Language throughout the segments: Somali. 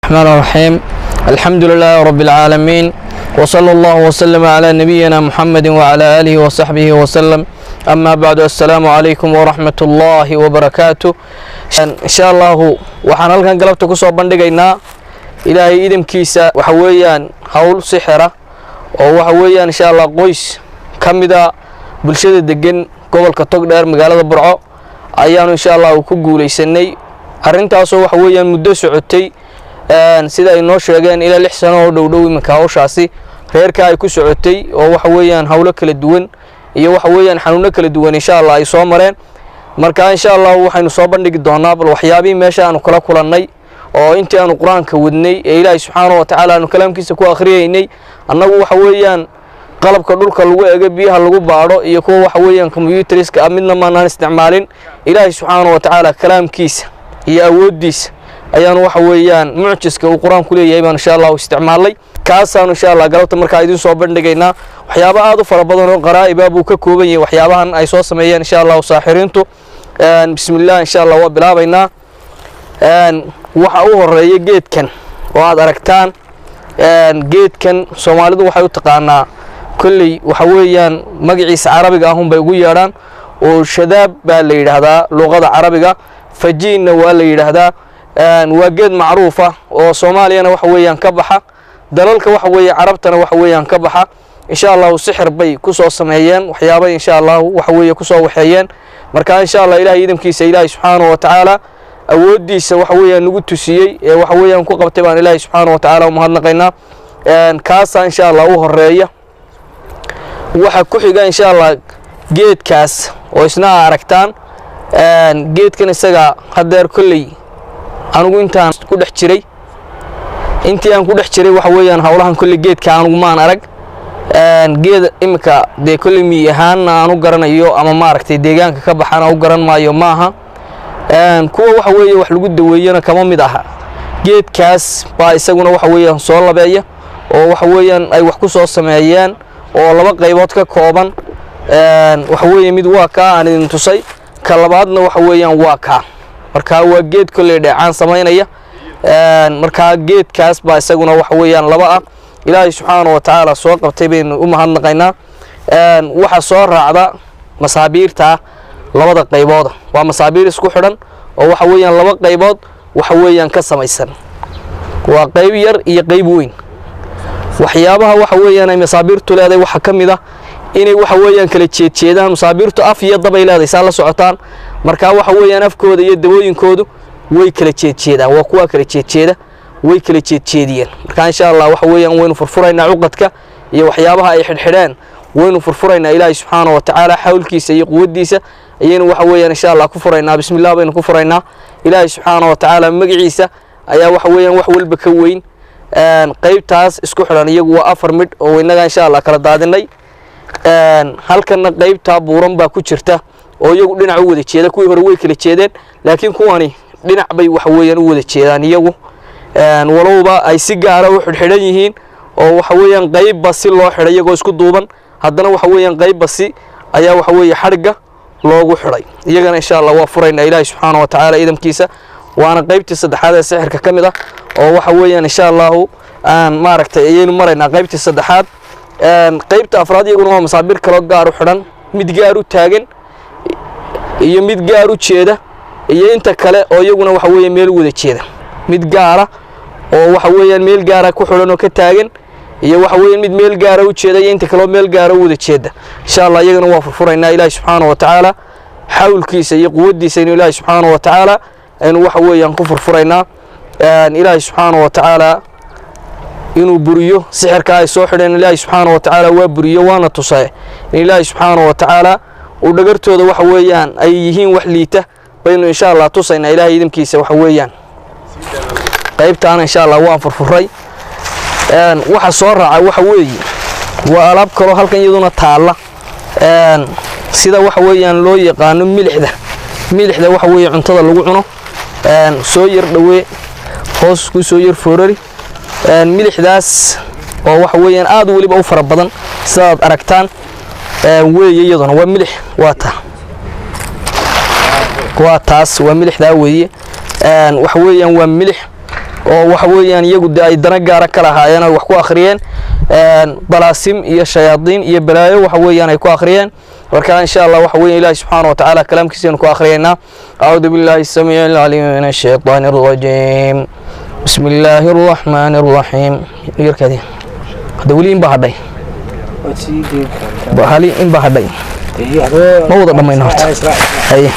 الرحمن الرحيم الحمد لله رب العالمين وصلى الله وسلم على نبينا محمد وعلى آله وصحبه وسلم أما بعد السلام عليكم ورحمة الله وبركاته إن شاء الله وحنا لكن قلبتك صوب بندقينا إلهي إذن كيسا وحويان هول سحرة وحويان إن شاء الله قويس كمدا بلشدة دقن قبل كتوك دار مقالة برعو أيان إن شاء الله وكوكو ليسني أرنتاسو وحويان مدوس عدتي sida ay noo sheegeen ilaa 6 sano oo dhow iminka hawshaasi reerka ay ku socotay oo waxa weeyaan hawlo kala duwan iyo waxa weeyaan xanuuno kala duwan insha Allah ay soo mareen marka insha Allah waxaynu soo bandhigi doonaa bal waxyaabii meesha aanu kala kulannay oo intii aanu quraanka wadnay ee Ilaahay subhanahu wa ta'ala aanu kalaamkiisa ku akhriyeynay annagu waxa weeyaan qalabka dhulka lagu eego biyaha lagu baadho iyo kuwa waxa weeyaan computeriska midna ma aan isticmaalin Ilaahay subhanahu wa ta'ala kalaamkiisa iyo awoodiisa ayaan waxa weeyaan mucjiska uu quraanku leeyahay baan insha Allah isticmaalay kaasaan insha Allah galabta marka idin soo bandhigaynaa waxyaabo aad u fara badan oo qaraa'ib uu ka kooban yahay waxyaabahan ay soo sameeyeen insha Allah saaxiriintu bismillaah insha Allah waa bilaabaynaa waxa uu horeeyay geedkan oo aad aragtaan geedkan Soomaalidu waxay u taqaanaa kulli waxa weeyaan magaciisa Carabiga ah bay ugu yeedhaan oo shadaab baa la yiraahdaa luqada Carabiga fajiina waa la yiraahdaa waa geed macruuf ah oo Soomaaliyana waxa weeyaan ka baxa dalalka waxa weeye Carabtana waxa weeyaan ka baxa insha Allah sixir bay ku soo sameeyeen waxyaabo insha Allah waxa weeye ku soo waxeeyeen marka insha Allah Ilaahay idinkiisa Ilaahay subhanahu wa ta'ala awoodiisa waxa weeyaan nagu tusiyay ee waxa weeyaan ku qabtay baan Ilaahay subhanahu wa ta'ala u mahadnaqaynaa kaasa insha Allah u horeeya waxa ku xiga insha Allah geedkaas oo isna aragtaan geedkan isaga hadeer kulli anigu intaan ku dhex jiray intii aan ku dhex jiray waxa weeyaan hawlahan kulli geedka anigu ma arag geed imika de kulli mi ahaan aanu garanayo ama ma aragtay deegaanka ka baxana u garan maayo maaha kuwa waxa weeye wax lagu daweeyana kama mid aha geedkaas baa isaguna waxa weeyaan soo labeeya oo waxa weeyaan ay wax ku soo sameeyeen oo laba qaybood ka kooban waxa weeye mid waa ka aan idin tusay ka labaadna waxa weeyaan waa ka marka waa geed kulli dheecaan sameynaya marka geedkaas baa isaguna waxa weeyaan laba ah Ilaahay subhanahu wa ta'ala soo qabtay been u mahadnaqaynaa waxa soo raacda masaabiirta labada qaybood waa masaabiir isku xidhan oo waxa weeyaan laba qaybood waxa weeyaan ka samaysan waa qayb yar iyo qayb weyn waxyaabaha waxa weeyaan ay masaabiirtu leedahay waxa kamid ah inay waxa weeyaan kala jeedjeedaan masaabiirtu af iyo dab ay leedahay saa la socotaan marka waxa weeyaan afkooda iyo dawooyinkoodu way kala jeedjeedaan waa kuwa kala jeedjeeda way kala jeedjeediyeen marka insha Allah waxa weeyaan waynu furfuraynaa uqadka iyo waxyaabaha ay xidhxidheen waynu furfuraynaa Ilaahay subhanahu wa ta'ala xawlkiisa iyo quwadiisa ayaynu waxa weeyaan insha Allah ku furaynaa bismillaah baynu ku furaynaa Ilaahay subhanahu wa ta'ala magaciisa ayaa waxa weeyaan wax walba ka weyn qaybtaas isku xidhan iyagu waa 4 mid oo inaga insha Allah kala daadinay halkana qaybta buuran baa ku jirta oo iyagu dhinac u wada jeeda kuwii hore way kala jeedeen laakiin kuwani dhinac bay wax weeyaan u wada jeedaan iyagu walowba ay si gaar ah u xidhxidhan yihiin oo waxa weeyaan qaybba si loo xidhay iyagoo isku duuban haddana waxa weeyaan qaybba si ayaa waxa weeye xariga loogu xidhay iyagana insha Allah waa furaynaa Ilaahay subhanahu wa ta'ala idamkiisa waana qaybtii saddexaad ee sixirka kamid ah oo waxa weeyaan insha Allah aan maaragtay ayaynu maraynaa qaybtii saddexaad qaybta afraad iyaguna waa masaabir kala gaar u xidhan mid gaar u taagan iyo mid gaar u jeeda iyo inta kale oo iyaguna waxa weeye meel wada jeeda mid gaar ah oo waxa weeyaan meel gaar ah ku xidhan oo ka taagan iyo waxa weeyaan mid meel gaar ah u jeeda iyo inta kale oo meel gaar ah wada jeeda insha Allah iyagana waa furfuraynaa Ilaahay subhanahu wa ta'ala xawlkiisa iyo quwadiisa in Ilaahay subhanahu wa ta'ala aynu waxa weeyaan ku furfuraynaa Ilaahay subhanahu wa ta'ala inuu buriyo sixirka ay soo xidheen Ilaahay subhanahu wa ta'ala waa buriyo waana tusay in Ilaahay subhanahu wa ta'ala uu dhagartooda waxa weeyaan ay yihiin wax liita baynu insha Allah tusayna Ilaahay idinkiisa waxa weeyaan qaybtaan insha Allah waan furfuray waxa soo raacay waxa weeye waa alaab kale halkan iyaduna taala sida waxa weeyaan loo yaqaan milixda waxa weeye cuntada lagu cuno soo yar dhawe hoos ku soo yar foorari milixdaas oo waxa weeyaan aad waliba u fara badan sidaad aragtaan weeye iyaduna waa milix waa taas waa milixda weeye waxa weeyaan waa milix oo waxa weeyaan iyagu ay dana gaara ka lahaayeen ay wax ku akhriyeen balaasim iyo shayaadiin iyo balaayo waxa weeyaan ay ku akhriyeen marka insha Allah waxa weeyaan Ilaahay subhanahu wa ta'ala kalaamkiisa ku akhriyeenaa a'uudu billahi as-samii'il 'aliim minash shaytaanir rajiim bismillaahir rahmaanir rahiim yarkadi hada wali in bahaday bahali in bahaday ma wada dhamayno hay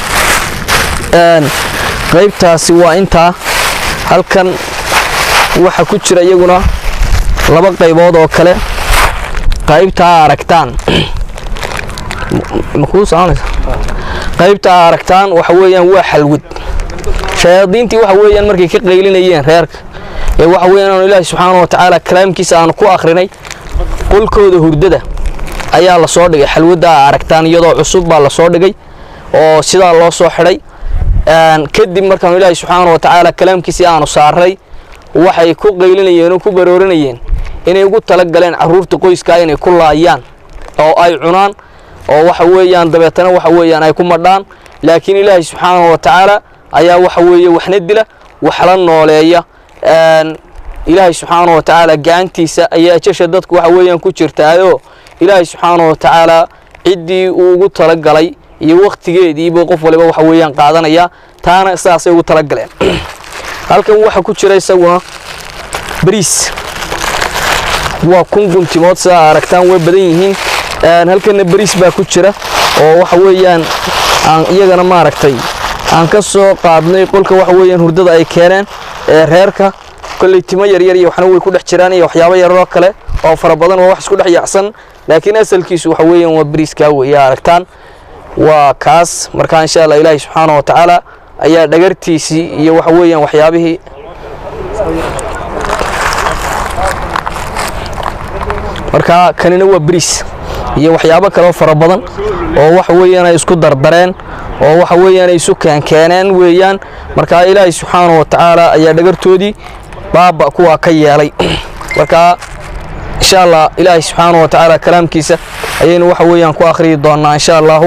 qaybtaasi waa inta halkan waxa ku jira iyaguna laba qaybood oo kale qaybta aragtaan qaybta aragtaan waxa weeyaan waa xalwad shayaadiintii waxa weeyaan markay ka qaylinayeen reerka ee waxa weeyaan Ilaahay subhanahu wa ta'ala kalaamkiisa aan ku akhrinay qolkooda hurdada ayaa la soo dhigay xalwada aragtaan iyadoo cusub baa la soo dhigay oo sida loo soo xiray kadib markaan Ilaahay subhanahu wa ta'ala kalaamkiisa aanu saaray waxay ku qaylinayeen oo ku baroorinayeen inay ugu tala galeen caruurta qoyska inay ku laayaan oo ay cunaan oo waxa weeyaan dabeetana waxa weeyaan ay ku madhaan laakiin Ilaahay subhanahu wa ta'ala ayaa waxa weeye waxna dila wax la nooleeya Ilaahay subhanahu wa ta'ala gacantiisa ayaa jasha dadku waxa weeyaan ku jirtaayo Ilaahay subhanahu wa ta'ala cidii uu ugu tala galay iyo waqtigeedii buu qof waliba waxa weeyaan qaadanaya taana saasay ugu tala galeen halkan waxa ku jira isaguna bariis waa kuntimood saa aragtaan way badan yihiin halkan bariis baa ku jira oo waxa weeyaan aan iyagana ma aragtay aan ka soo qaadnay qolka waxa weeyaan hurdada ay keeneen reerka kulli timo yar yar iyo waxna way ku dhex jiraan iyo waxyaabo yar oo kale oo fara badan oo wax isku dhex yaacsan laakiin asalkiisu waxa weeyaan waa bariiska weeye aragtaan waa kaas marka insha Allah Ilaahay subhanahu wa ta'ala ayaa dhagartiisi iyo waxa weeyaan waxyaabihii marka kanina waa bariis iyo waxyaabo kale oo fara badan oo waxa weeyaan ay isku dardareen oo waxa weeyaan ay isu keeneen weeyaan marka Ilaahay subhanahu wa ta'ala ayaa dhagartoodii baaba kuwa ka yeelay marka insha Allah Ilaahay subhanahu wa ta'ala kalaamkiisa ayaynu waxa weeyaan ku akhriyi doonaa insha Allah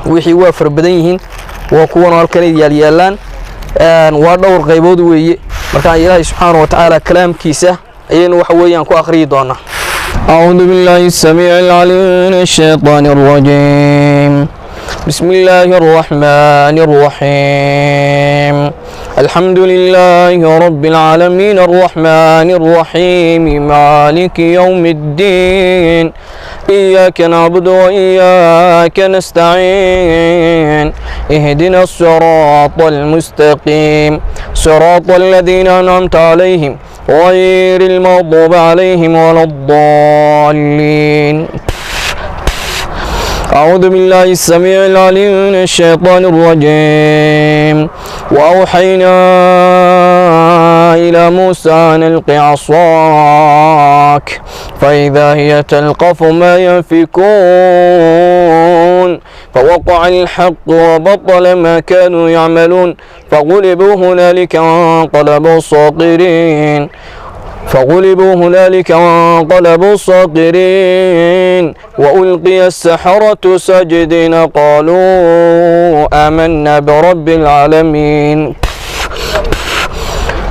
wixii waa far badan yihiin waa kuwan halkan yaalaan waa dhowr qaybood weeye marka Ilaahay subhanahu wa ta'ala kalaamkiisa ayaynu waxa weeyaan ku akhriyi doonaa أعوذ بالله السميع العليم من الشيطان الرجيم بسم الله الرحمن الرحيم الحمد لله رب العالمين الرحمن الرحيم مالك يوم الدين إياك نعبد وإياك نستعين اهدنا الصراط المستقيم صراط الذين أنعمت عليهم غير المغضوب عليهم ولا الضالين أعوذ بالله السميع العليم من الشيطان الرجيم وأوحينا إلى موسى أن ألق عصاك فإذا هي تلقف ما ينفكون فوقع الحق وبطل ما كانوا يعملون فغلبوا هنالك وانقلبوا صاغرين وألقي السحرة ساجدين قالوا آمنا برب العالمين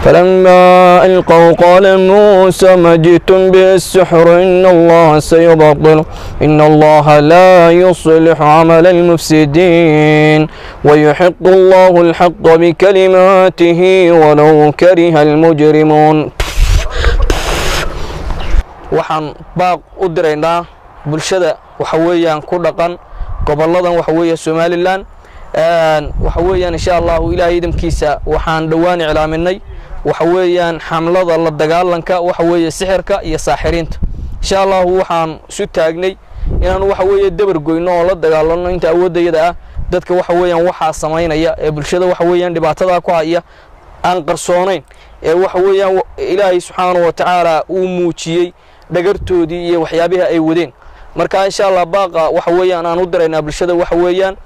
فلما ألقوا قال موسى ما جئتم به السحر إن الله سيبطل إن الله لا يصلح عمل المفسدين ويحق الله الحق بكلماته ولو كره المجرمون waxaan baaq u diraynaa bulshada waxa weeyaan ku dhaqan goboladan waxa weeye Soomaaliland waxa weeyaan insha Allah Ilaahay idinkiisa waxaan dhawaan iclaaminay waxa weeyaan xamlada la dagaalanka waxa weeye sixirka iyo saaxiriinta insha Allah waxaan isu taagnay inaan waxa weeye dabar goyno oo la dagaalano inta awoodayada ah dadka waxa weeyaan waxa sameeynaya ee bulshada waxa weeyaan dhibaatada ku haya aan qarsoonayn ee waxa weeyaan Ilaahay subhanahu wa ta'ala uu muujiyay dhagartoodii iyo waxyaabaha ay wadeen marka insha Allah baaqa waxa weeyaan aan u direynaa bulshada waxa weeyaan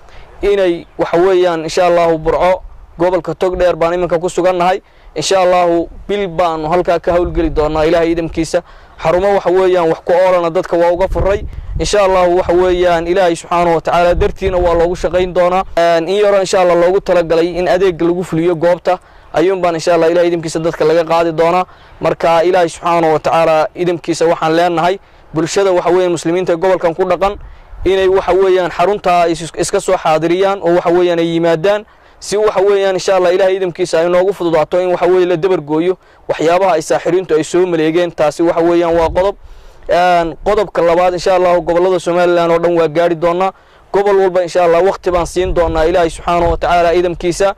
inay waxa weeyaan insha Allah burco gobolka Togdheer baan iminka ku sugannahay insha Allah bil baan halka ka hawlgali doonaa Ilaahay idinkiisa xarumo waxa weeyaan wax ku oolana dadka waa uga furay insha Allah waxa weeyaan Ilaahay subhanahu wa ta'ala dartiina waa loogu shaqeyn doonaa in yaro insha Allah loogu tala galay in adeeg lagu fuliyo goobta ayuun baan insha Allah ilaahay idimkiisa dadka laga qaadi doona marka ilaahay subhanahu wa ta'ala idimkiisa waxaan leenahay bulshada waxa weeyaan muslimiinta gobolkan ku dhaqan inay waxa weeyaan xarunta iska soo xaadiriyaan oo waxa weeyaan ay yimaadaan si waxa weeyaan insha Allah ilaahay idimkiisa ay noogu fududaato in waxa weeyaan la dabar gooyo waxyaabaha ay saaxiriintu ay soo maleegeen taasi waxa weeyaan waa qodobka labaad insha Allah gobolada Soomaaliland oo dhan waa gaari doona gobol walba insha Allah waqti baan siin doona ilaahay subhanahu wa ta'ala idimkiisa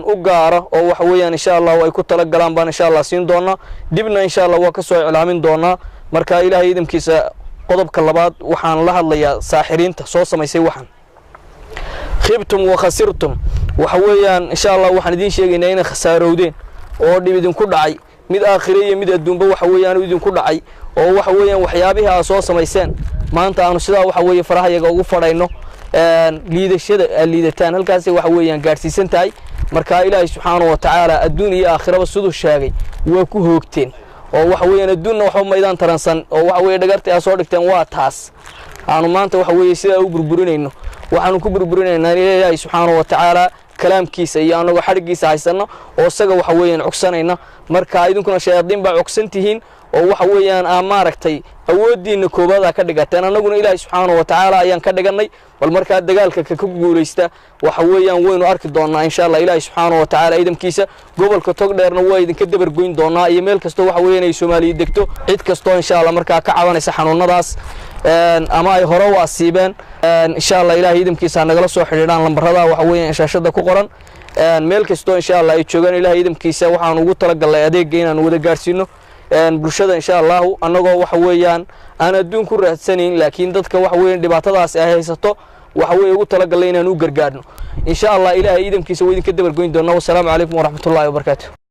u gaara oo waxa weeyaan insha Allah way ku tala galaan baan insha Allah siin doona dibna insha Allah waa ka soo ilaamin doona marka ilaahay idimkiisa qodobka labaad waxaan la hadlayaa saaxiriinta soo samaysay waxan khibtum wa khasirtum waxa weeyaan insha Allah waxaan idin sheegaynaa inay khasaarowdeen oo dhib idin ku dhacay mid aakhireye mid adduunba waxa weeyaan idin ku dhacay oo waxa weeyaan waxyaabihi aad soo samayseen maanta aanu sidaa waxa weeye farahayaga ugu fadhayno liidashada liidataan halkaas waxa weeyaan gaarsiisan tahay marka ilaahay subhanahu wa ta'ala adduun iyo aakhiraba sidoo sheegay waa ku hoogteen oo waxa weeyaan adduunna waxa maydaan taransan oo waxa weeye dhagarta ay soo dhigteen waa taas aanu maanta waxa weeye sida u burburinayno waxaanu ku burburinaynaa ilaahay subhanahu wa ta'ala kalaamkiisa iyo anagu xarigiisa haysano oo isaga waxa weeyaan cogsanayna marka idinkuna shayaadiin baa cogsantihiin oo waxa weeyaan maaragtay awoodiina koobada ka dhigateen anaguna ilaahay subhanahu wa ta'ala ayaan ka dhiganay bal marka dagaalka ka guuleysta waxa weeyaan waynu arki doonaa insha Allah ilaahay subhanahu wa ta'ala idamkiisa gobolka tog dheerna waa idinka dabar goyn doonaa iyo meel kasto waxa weeyaan ay Soomaaliya degto cid kasto insha Allah marka ka cabanaysa xanuunadaas ama ay hore u asiibeen insha Allah ilaahay idamkiisa nagala soo xiriiraan lambarada waxa weeyaan shaashada ku qoran meel kasto insha Allah ay joogan ilaahay idamkiisa waxaan ugu tala galay adeeg inaan wada gaarsiino bulshada insha Allah anagoo waxa weeyaan aan adduun ku raadsanayn laakiin dadka waxa weeyaan dhibaatadaas ay haysato waxa weey ugu tala galay inaan u gargaarno insha Allah ilaahay idamkiisa way idinka dabar goyn doonaa. Wassalaamu calaykum wa rahmatullaahi wa barakaatuh.